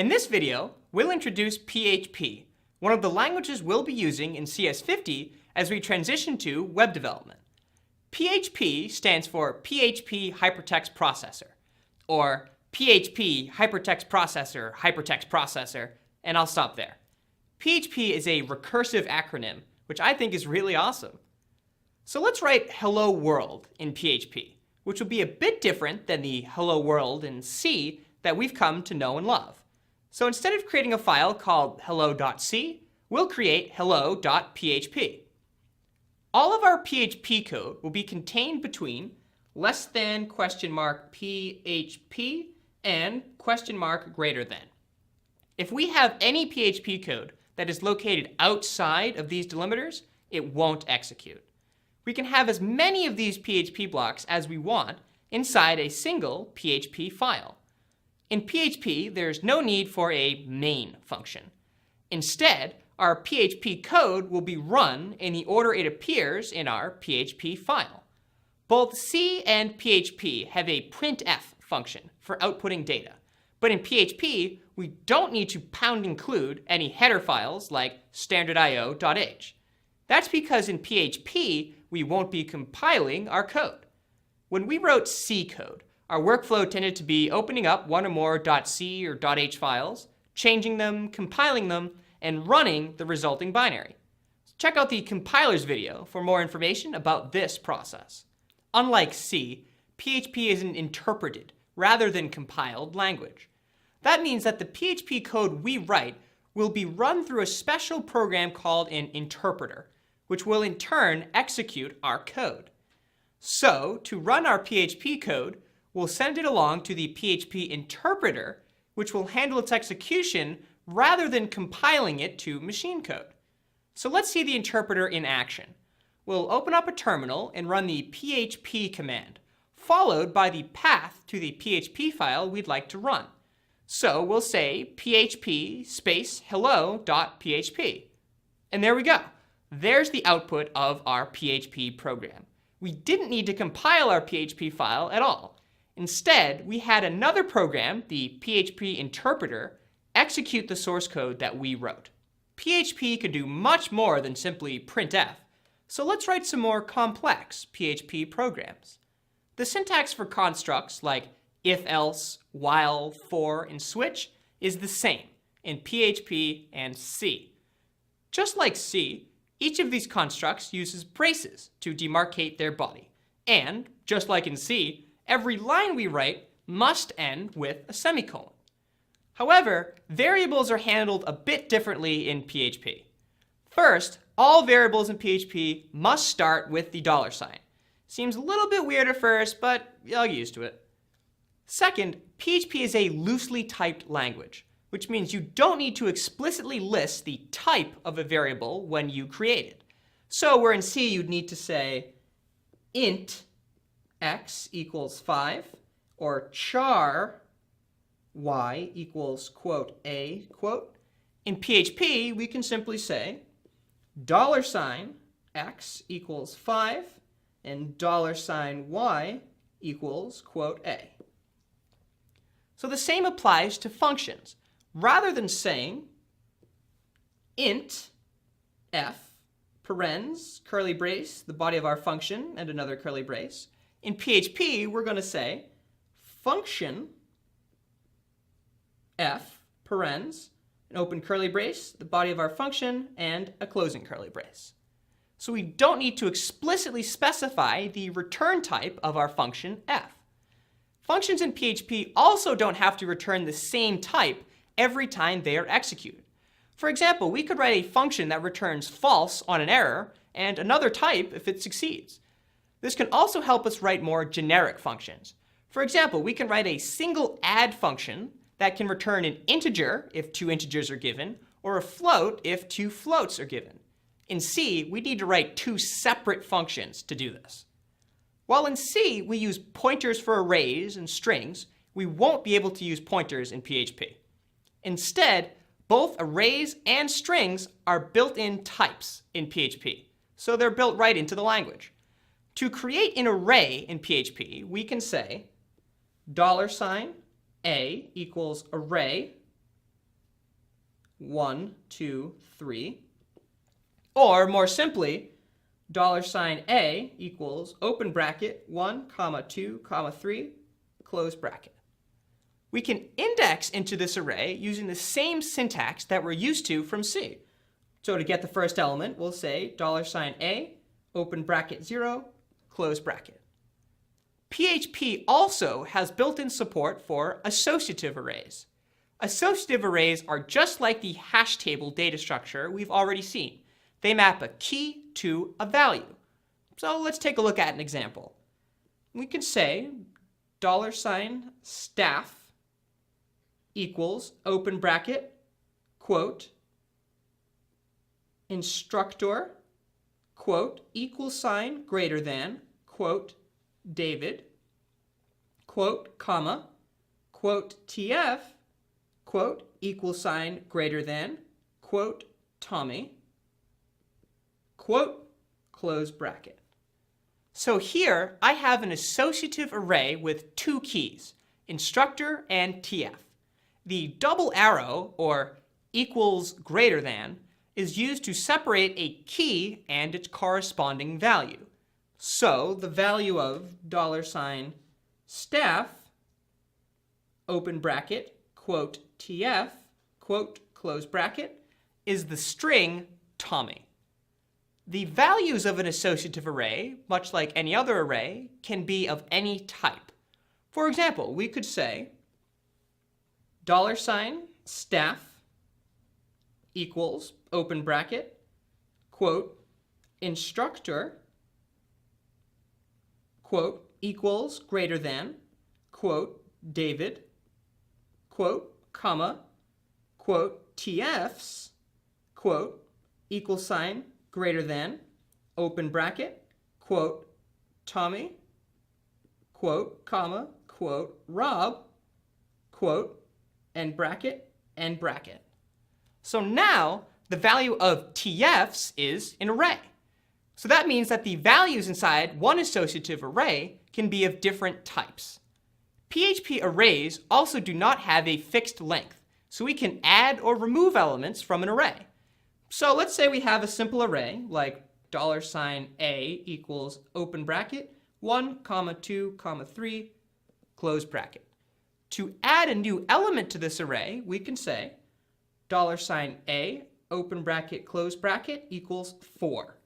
In this video, we'll introduce PHP, one of the languages we'll be using in CS50 as we transition to web development. PHP stands for PHP Hypertext Processor, or PHP Hypertext Processor, and I'll stop there. PHP is a recursive acronym, which I think is really awesome. So let's write hello world in PHP, which will be a bit different than the hello world in C that we've come to know and love. So instead of creating a file called hello.c, we'll create hello.php. All of our PHP code will be contained between $PHP and $greater than. If we have any PHP code that is located outside of these delimiters, it won't execute. We can have as many of these PHP blocks as we want inside a single PHP file. In PHP, there's no need for a main function. Instead, our PHP code will be run in the order it appears in our PHP file. Both C and PHP have a printf function for outputting data. But in PHP, we don't need to include any header files like standardio.h. That's because in PHP, we won't be compiling our code. When we wrote C code, our workflow tended to be opening up one or more .c or .h files, changing them, compiling them, and running the resulting binary. Check out the compilers video for more information about this process. Unlike C, PHP is an interpreted rather than compiled language. That means that the PHP code we write will be run through a special program called an interpreter, which will in turn execute our code. So, to run our PHP code, we'll send it along to the PHP interpreter, which will handle its execution rather than compiling it to machine code. So let's see the interpreter in action. We'll open up a terminal and run the php command, followed by the path to the PHP file we'd like to run. So we'll say php space hello.php. And there we go. There's the output of our PHP program. We didn't need to compile our PHP file at all. Instead, we had another program, the PHP interpreter, execute the source code that we wrote. PHP can do much more than simply printf, so let's write some more complex PHP programs. The syntax for constructs like if-else, while, for, and switch is the same in PHP and C. Just like C, each of these constructs uses braces to demarcate their body. And, just like in C, every line we write must end with a semicolon. However, variables are handled a bit differently in PHP. First, all variables in PHP must start with the $sign. Seems a little bit weird at first, but I'll get used to it. Second, PHP is a loosely typed language, which means you don't need to explicitly list the type of a variable when you create it. So where in C you'd need to say int x equals 5, or char y equals quote a quote. In PHP, we can simply say $x equals 5 and $y equals quote a. So the same applies to functions. Rather than saying int f parens curly brace the body of our function and another curly brace, in PHP we're going to say function f parens an open curly brace the body of our function and a closing curly brace. So we don't need to explicitly specify the return type of our function f. Functions in PHP also don't have to return the same type every time they are executed. For example, we could write a function that returns false on an error and another type if it succeeds. This can also help us write more generic functions. For example, we can write a single add function that can return an integer if 2 integers are given, or a float if 2 floats are given. In C, we need to write 2 separate functions to do this. While in C, we use pointers for arrays and strings, we won't be able to use pointers in PHP. Instead, both arrays and strings are built-in types in PHP, so they're built right into the language. To create an array in PHP, we can say $a equals array 1, 2, 3. Or more simply, $A equals open bracket 1, 2, 3, close bracket. We can index into this array using the same syntax that we're used to from C. So to get the first element, we'll say $A, open bracket 0, close bracket. PHP also has built-in support for associative arrays. Associative arrays are just like the hash table data structure we've already seen. They map a key to a value. So let's take a look at an example. We can say $staff equals open bracket, quote, instructor, quote, equal sign greater than, quote, David, quote, comma, quote, TF, quote, equal sign greater than, quote, Tommy, quote, close bracket. So here I have an associative array with two keys, instructor and TF. The double arrow, or equals greater than, is used to separate a key and its corresponding value. So the value of $staff, open bracket, quote, TF, quote, close bracket, is the string Tommy. The values of an associative array, much like any other array, can be of any type. For example, we could say $staff equals, open bracket, quote, instructor, quote, equals greater than, quote, David, quote, comma, quote, TFs, quote, equal sign greater than, open bracket, quote, Tommy, quote, comma, quote, Rob, quote, and bracket, and bracket. So now the value of TFs is an array. So that means that the values inside one associative array can be of different types. PHP arrays also do not have a fixed length, so we can add or remove elements from an array. So let's say we have a simple array like $A equals open bracket 1, 2, 3, close bracket. To add a new element to this array, we can say $A, open bracket, close bracket, equals 4.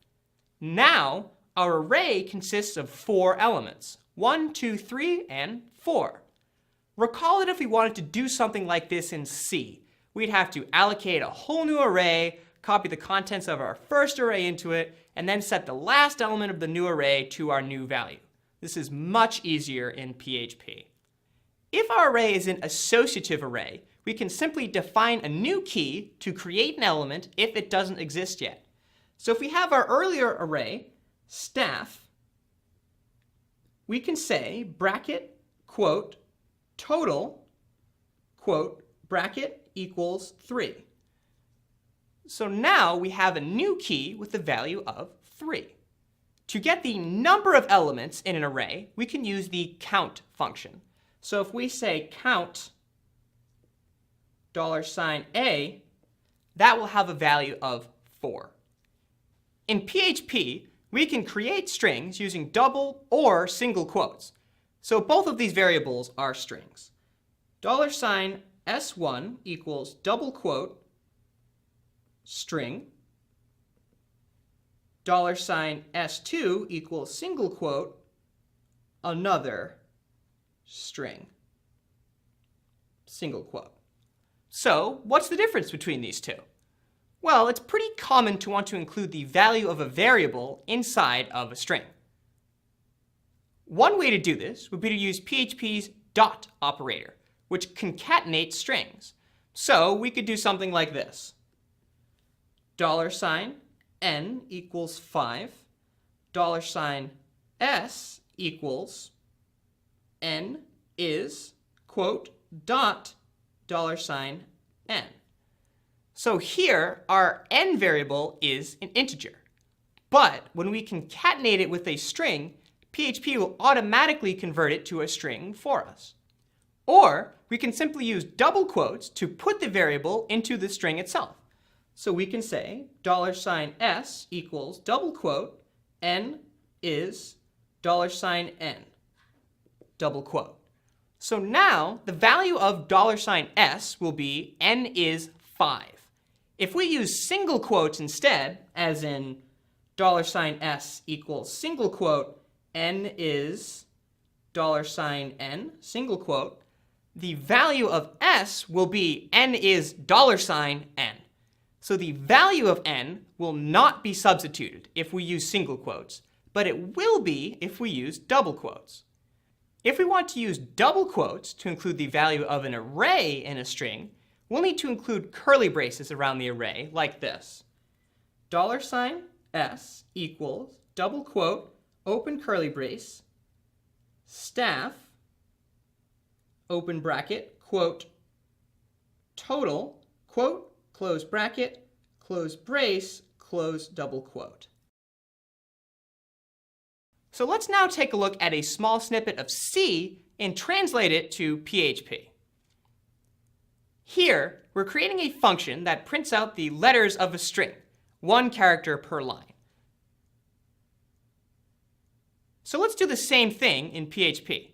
Now, our array consists of 4 elements, 1, 2, 3, and 4. Recall that if we wanted to do something like this in C, we'd have to allocate a whole new array, copy the contents of our first array into it, and then set the last element of the new array to our new value. This is much easier in PHP. If our array is an associative array, we can simply define a new key to create an element if it doesn't exist yet. So if we have our earlier array, staff, we can say bracket, quote, total, quote, bracket equals 3. So now we have a new key with the value of 3. To get the number of elements in an array, we can use the count function. So if we say count $A, that will have a value of 4. In PHP, we can create strings using double or single quotes. So both of these variables are strings. $S1 equals double quote string. $S2 equals single quote another string. Single quote. So what's the difference between these two? Well, it's pretty common to want to include the value of a variable inside of a string. One way to do this would be to use PHP's dot operator, which concatenates strings. So we could do something like this. $n equals 5. $s equals n is, quote, dot $n. So here, our n variable is an integer. But when we concatenate it with a string, PHP will automatically convert it to a string for us. Or we can simply use double quotes to put the variable into the string itself. So we can say $s equals double quote n is $n, double quote. So now the value of $s will be n is 5. If we use single quotes instead, as in $s equals single quote n is $n, single quote, the value of s will be n is $n. So the value of n will not be substituted if we use single quotes, but it will be if we use double quotes. If we want to use double quotes to include the value of an array in a string, we'll need to include curly braces around the array like this. $s equals double quote, open curly brace, staff, open bracket, quote, total, quote, close bracket, close brace, close double quote. So let's now take a look at a small snippet of C and translate it to PHP. Here, we're creating a function that prints out the letters of a string, 1 character per line. So let's do the same thing in PHP.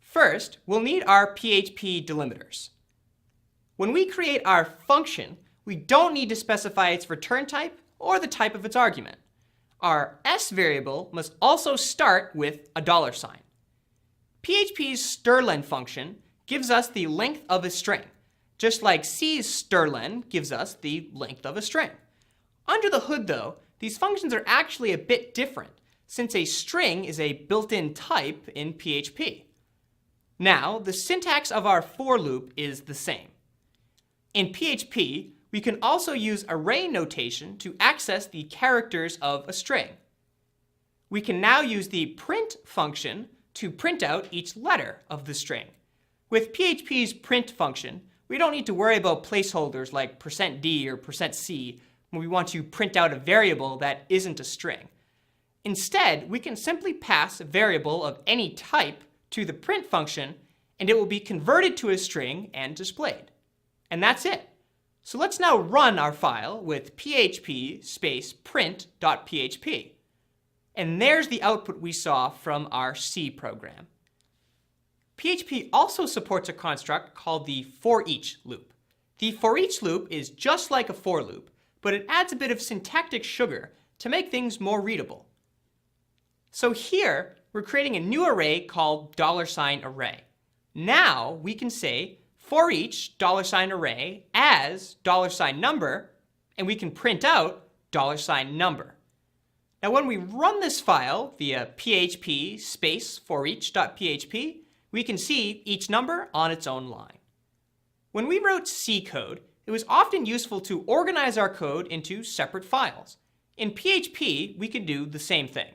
First, we'll need our PHP delimiters. When we create our function, we don't need to specify its return type or the type of its argument. Our s variable must also start with a $. PHP's strlen function gives us the length of a string, just like C's strlen gives us the length of a string. Under the hood, though, these functions are actually a bit different, since a string is a built-in type in PHP. Now, the syntax of our for loop is the same. In PHP, we can also use array notation to access the characters of a string. We can now use the print function to print out each letter of the string. With PHP's print function, we don't need to worry about placeholders like %d or %c when we want to print out a variable that isn't a string. Instead, we can simply pass a variable of any type to the print function, and it will be converted to a string and displayed. And that's it. So let's now run our file with php space print.php. And there's the output we saw from our C program. PHP also supports a construct called the for-each loop. The for-each loop is just like a for loop, but it adds a bit of syntactic sugar to make things more readable. So here, we're creating a new array called $array. Now we can say for each $array as $number, and we can print out $number. Now when we run this file via php space foreach.php, we can see each number on its own line. When we wrote C code, it was often useful to organize our code into separate files. In PHP, we could do the same thing.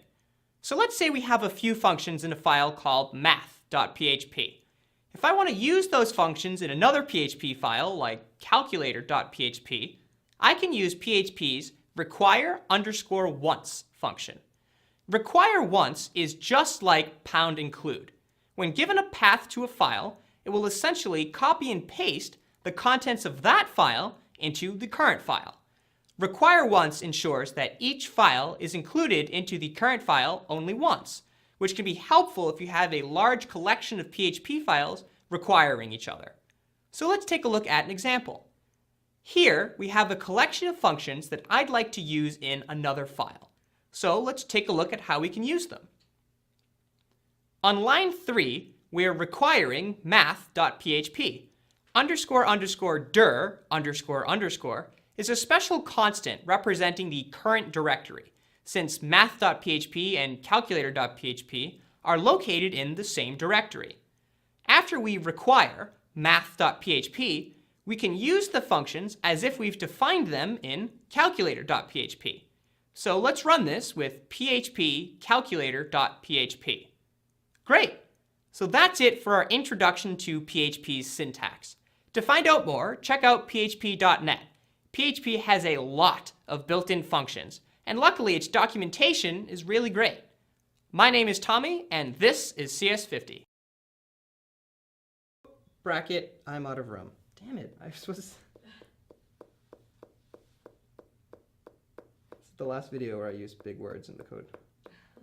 So let's say we have a few functions in a file called math.php. If I want to use those functions in another PHP file like calculator.php, I can use PHP's require_once function. Require once is just like #include. When given a path to a file, it will essentially copy and paste the contents of that file into the current file. Require once ensures that each file is included into the current file only once, which can be helpful if you have a large collection of PHP files requiring each other. So let's take a look at an example. Here we have a collection of functions that I'd like to use in another file. So let's take a look at how we can use them. On line 3, we're requiring math.php. __dir__ is a special constant representing the current directory, since math.php and calculator.php are located in the same directory. After we require math.php, we can use the functions as if we've defined them in calculator.php. So let's run this with php calculator.php. Great! So that's it for our introduction to PHP's syntax. To find out more, check out php.net. PHP has a lot of built-in functions, and luckily its documentation is really great. My name is Tommy, and this is CS50. bracket, I'm out of room. Damn it, I was supposed to... This is the last video where I used big words in the code.